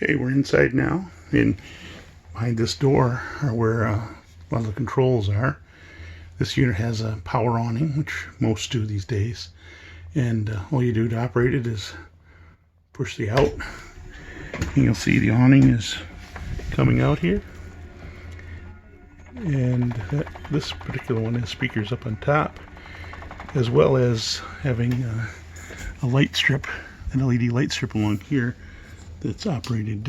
Okay, we're inside now, and behind this door are where a lot of the controls are. This unit has a power awning, which most do these days, and all you do to operate it is push the out, and you'll see the awning is coming out here, and this particular one has speakers up on top, as well as having a light strip, an LED light strip along here that's operated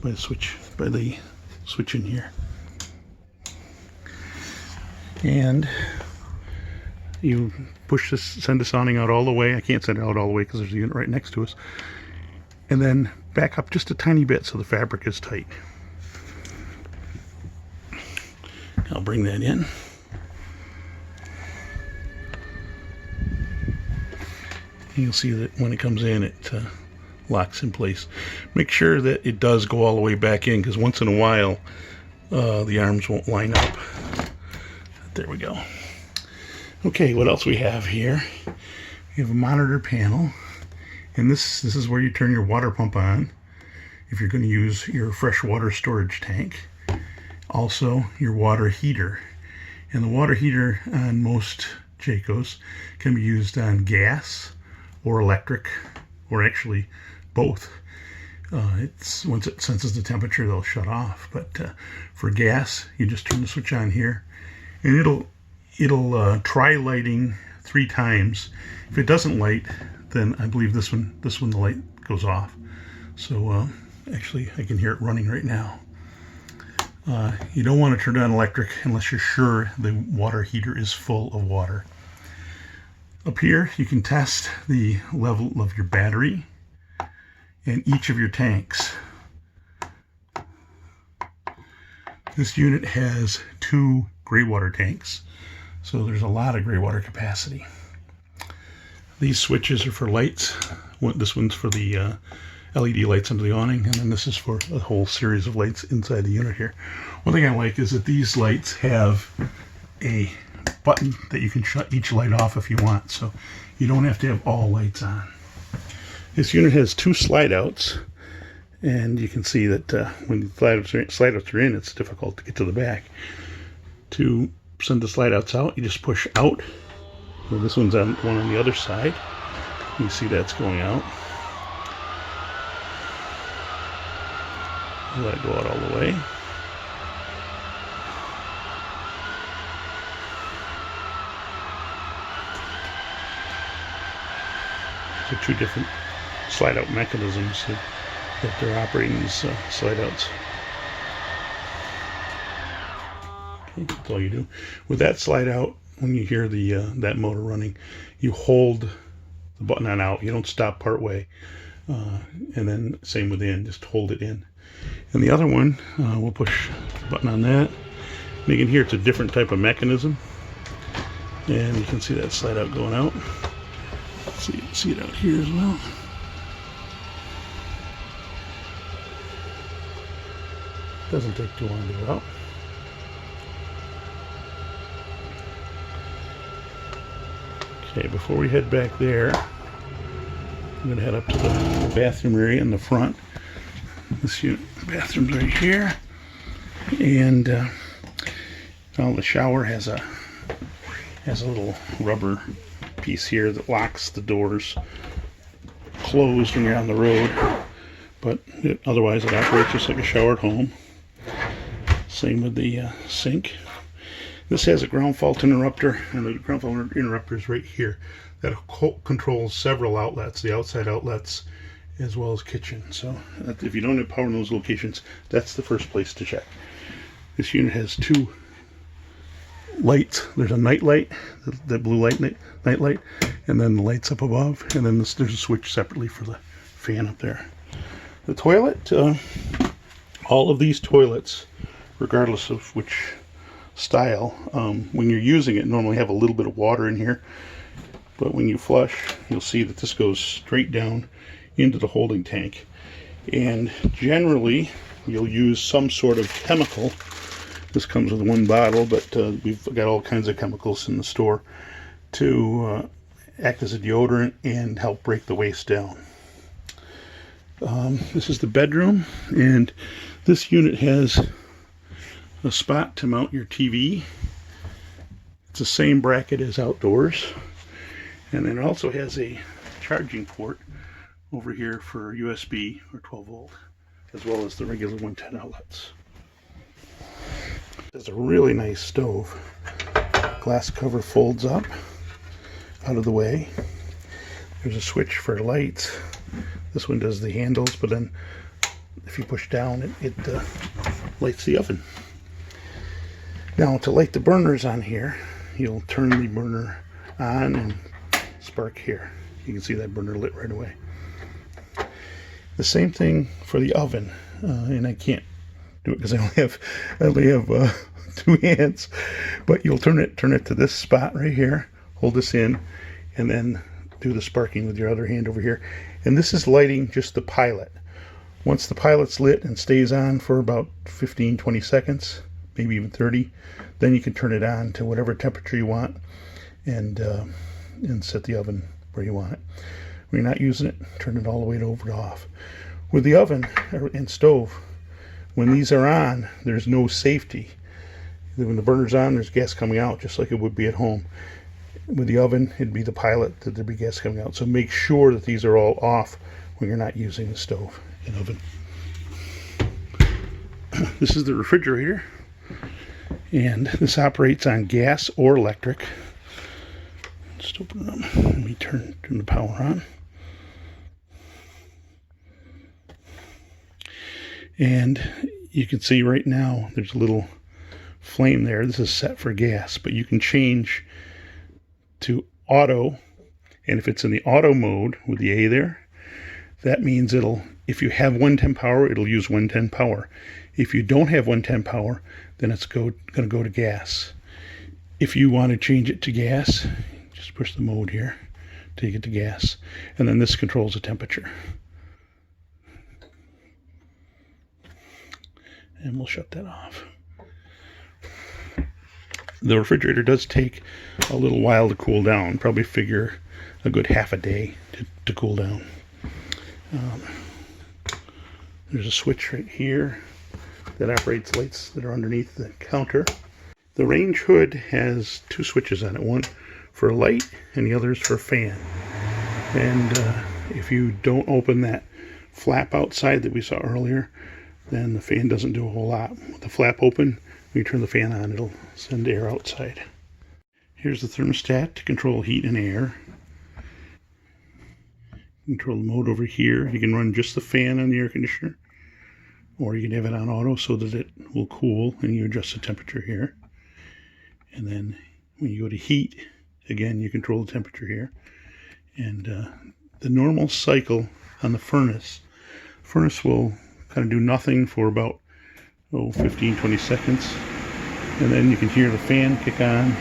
by the switch in here. And you push this, send this awning out all the way. I can't send it out all the way because there's a unit right next to us. And then back up just a tiny bit so the fabric is tight. I'll bring that in. And you'll see that when it comes in, it locks in place. Make sure that it does go all the way back in, because once in a while the arms won't line up. There we go. Okay, what else we have here? We have a monitor panel, and this is where you turn your water pump on if you're going to use your freshwater storage tank. Also your water heater, and the water heater on most Jaycos can be used on gas or electric, or actually both. It's once it senses the temperature, they'll shut off. But for gas, you just turn the switch on here, and it'll try lighting 3 times. If it doesn't light, then I believe this one the light goes off. So actually, I can hear it running right now. You don't want to turn on electric unless you're sure the water heater is full of water. Up here, you can test the level of your battery and each of your tanks. This unit has 2 gray water tanks, so there's a lot of gray water capacity. These switches are for lights. This one's for the LED lights under the awning, and then this is for a whole series of lights inside the unit here. One thing I like is that these lights have a button that you can shut each light off if you want, so you don't have to have all lights on. This unit has 2 slide outs, and you can see that when the slide outs are in, it's difficult to get to the back. To send the slide outs out, you just push out. Well, this one's on one on the other side. You see that's going out. Let it go out all the way. So 2 different slide out mechanisms that they're operating these slide outs. Okay, that's all you do. With that slide out, when you hear the that motor running, you hold the button on out. You don't stop part way. And then same with in, just hold it in. And the other one, we'll push the button on that. And you can hear it's a different type of mechanism. And you can see that slide out going out. So you can see it out here as well. Doesn't take too long to go out. Okay, before we head back there, I'm going to head up to the bathroom area in the front. This bathroom's right here, and the shower has a little rubber piece here that locks the doors closed when you're on the road, but otherwise it operates just like a shower at home. Same with the sink. This has a ground fault interrupter, and the ground fault interrupter is right here. That controls several outlets, the outside outlets as well as kitchen. So if you don't have power in those locations, that's the first place to check. This unit has 2 lights. There's a night light, the blue light night light, and then the lights up above, and then there's a switch separately for the fan up there. The toilet, all of these toilets, regardless of which style, when you're using it, normally have a little bit of water in here, but when you flush, you'll see that this goes straight down into the holding tank. And generally you'll use some sort of chemical. This comes with 1 bottle, but we've got all kinds of chemicals in the store to act as a deodorant and help break the waste down. This is the bedroom, and this unit has a spot to mount your TV. It's the same bracket as outdoors, and then it also has a charging port over here for USB or 12 volt, as well as the regular 110 outlets. It's a really nice stove. Glass cover folds up out of the way. There's a switch for lights. This one does the handles, but then if you push down, it lights the oven. Now, to light the burners on here, you'll turn the burner on and spark here. You can see that burner lit right away. The same thing for the oven, and I can't do it because I only have 2 hands. But you'll turn it to this spot right here, hold this in, and then do the sparking with your other hand over here. And this is lighting just the pilot. Once the pilot's lit and stays on for about 15-20 seconds, maybe even 30, then you can turn it on to whatever temperature you want and set the oven where you want it. When you're not using it, turn it all the way over to off. With the oven and stove, when these are on, there's no safety. When the burner's on, there's gas coming out, just like it would be at home. With the oven, it'd be the pilot that there'd be gas coming out. So make sure that these are all off when you're not using the stove and oven. This is the refrigerator, and this operates on gas or electric. Just open it up. Let me turn the power on. And you can see right now there's a little flame there. This is set for gas, but you can change to auto, and if it's in the auto mode with the A there, that means if you have 110 power, it'll use 110 power. If you don't have 110 power, then it's going to go to gas. If you want to change it to gas, just push the mode here, take it to gas, and then this controls the temperature. And we'll shut that off. The refrigerator does take a little while to cool down, probably figure a good half a day to cool down. There's a switch right here that operates lights that are underneath the counter. The range hood has 2 switches on it, one for a light and the other is for a fan. And if you don't open that flap outside that we saw earlier, then the fan doesn't do a whole lot. With the flap open, when you turn the fan on, it'll send air outside. Here's the thermostat to control heat and air. Control the mode over here. You can run just the fan on the air conditioner, or you can have it on auto so that it will cool, and you adjust the temperature here. And then when you go to heat, again, you control the temperature here. And the normal cycle on the furnace will kind of do nothing for about 15-20 seconds, and then you can hear the fan kick on,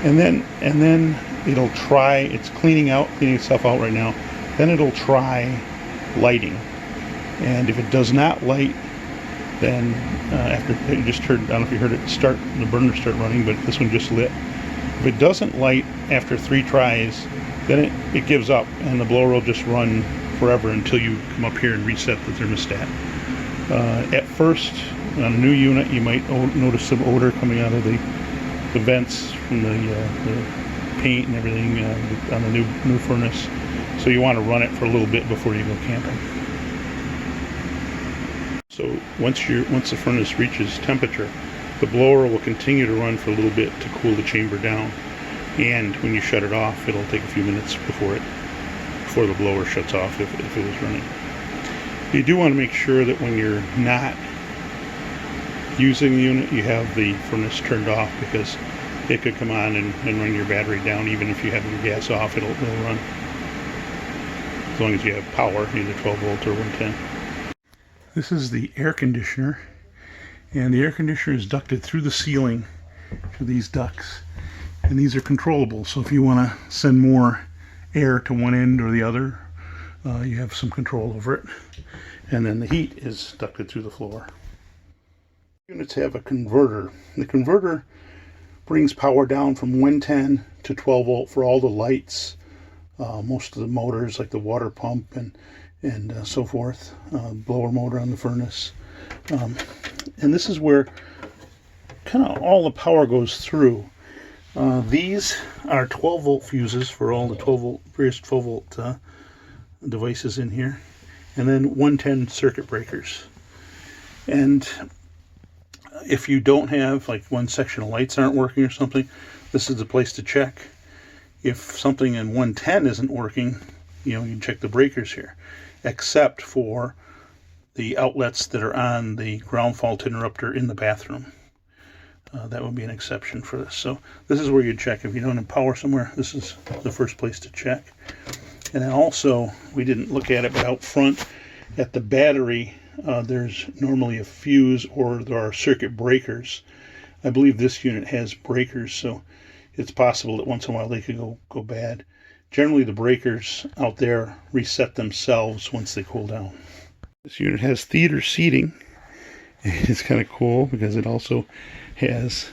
and then it'll try, it's cleaning itself out right now, then it'll try lighting. And if it does not light, then after it just turned, I don't know if you heard it start, the burner start running, but this one just lit. If it doesn't light after 3 tries, then it gives up, and the blower will just run forever until you come up here and reset the thermostat. At first, on a new unit, you might notice some odor coming out of the vents from the paint and everything on the new furnace. So you want to run it for a little bit before you go camping. So once the furnace reaches temperature, the blower will continue to run for a little bit to cool the chamber down. And when you shut it off, it'll take a few minutes before the blower shuts off if it is running. You do want to make sure that when you're not using the unit, you have the furnace turned off, because it could come on and run your battery down. Even if you have your gas off, it'll run. As long as you have power, either 12 volt or 110. This is the air conditioner, and the air conditioner is ducted through the ceiling through these ducts, and these are controllable. So if you want to send more air to one end or the other, you have some control over it. And then the heat is ducted through the floor. Units have a converter. The converter brings power down from 110 to 12 volt for all the lights, most of the motors like the water pump and and so forth. Blower motor on the furnace. And this is where kind of all the power goes through. These are 12 volt fuses for all the 12 volt, various 12 volt devices in here, and then 110 circuit breakers. And if you don't have, like, one section of lights aren't working or something, this is the place to check. If something in 110 isn't working, you can check the breakers here, except for the outlets that are on the ground fault interrupter in the bathroom. That would be an exception for this. So this is where you check. If you don't have power somewhere, this is the first place to check. And then also, we didn't look at it, but out front at the battery, there's normally a fuse, or there are circuit breakers. I believe this unit has breakers, so it's possible that once in a while they could go bad. Generally, the breakers out there reset themselves once they cool down. This unit has theater seating. It's kind of cool because it also has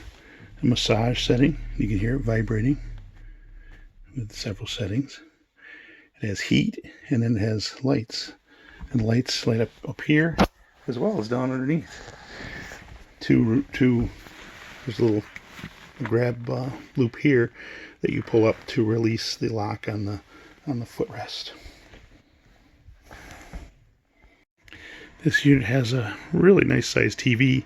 a massage setting. You can hear it vibrating with several settings. It has heat, and then it has lights. And the lights light up here as well as down underneath. There's a little grab loop here that you pull up to release the lock on the footrest. This unit has a really nice sized TV.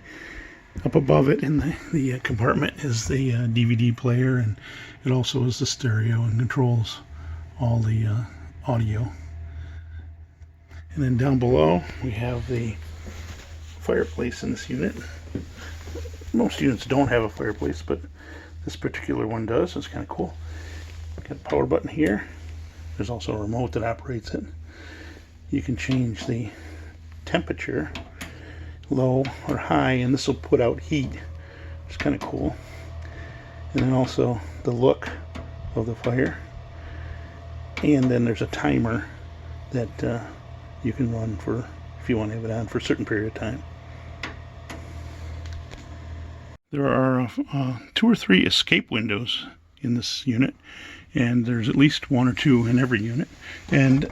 Up above it in the compartment is the DVD player, and it also is the stereo and controls all the audio. And then down below we have the fireplace in this unit. Most units don't have a fireplace, but this particular one does. It's kind of cool. Got a power button here. There's also a remote that operates it. You can change the temperature, low or high, and this will put out heat. It's kind of cool. And then also the look of the fire. And then there's a timer that you can run for, if you want to have it on for a certain period of time. There are 2 or 3 escape windows in this unit, and there's at least 1 or 2 in every unit. And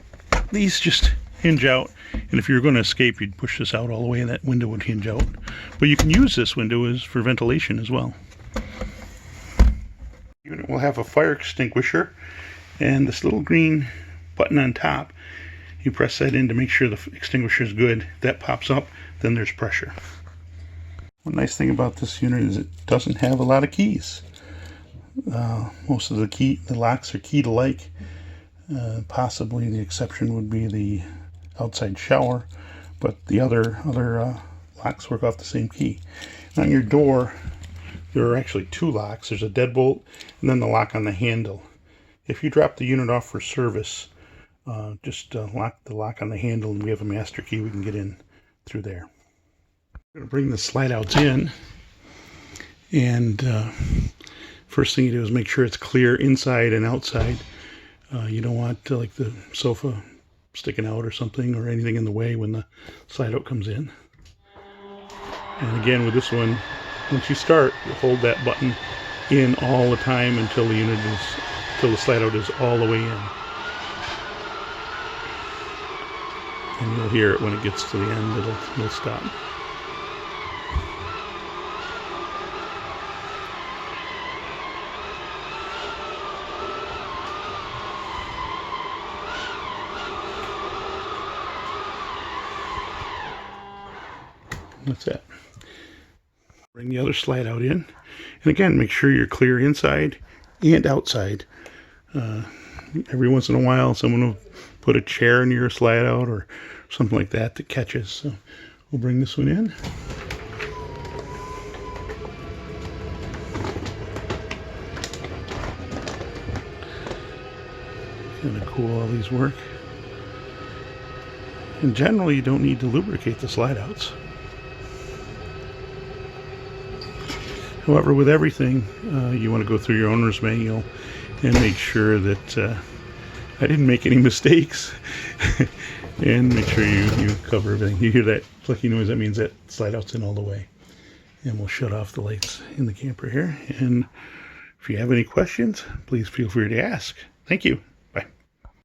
these just hinge out, and if you're going to escape, you'd push this out all the way and that window would hinge out. But you can use this window as for ventilation as well. The unit will have a fire extinguisher and this little green button on top. You press that in to make sure the extinguisher is good. If that pops up, then there's pressure. One nice thing about this unit is it doesn't have a lot of keys. Most of the locks are key-to-like. Possibly the exception would be the outside shower, but the other locks work off the same key. On your door, there are actually 2 locks. There's a deadbolt and then the lock on the handle. If you drop the unit off for service, just lock the lock on the handle, and we have a master key. We can get in through there. I'm going to bring the slide outs in, and first thing you do is make sure it's clear inside and outside. You don't want like the sofa sticking out or something, or anything in the way when the slide out comes in. And again, with this one, once you start, you hold that button in all the time until the slide out is all the way in. And you'll hear it when it gets to the end. It'll stop. That's it. Bring the other slide out in, and again, make sure you're clear inside and outside. Every once in a while, someone will put a chair near your slide out or something like that catches. So we'll bring this one in. Kind of cool how these work. And generally, you don't need to lubricate the slide outs. However, with everything, you want to go through your owner's manual and make sure that I didn't make any mistakes, and make sure you cover everything. You hear that clicky noise, that means that slide out's in all the way. And we'll shut off the lights in the camper here. And if you have any questions, please feel free to ask. Thank you.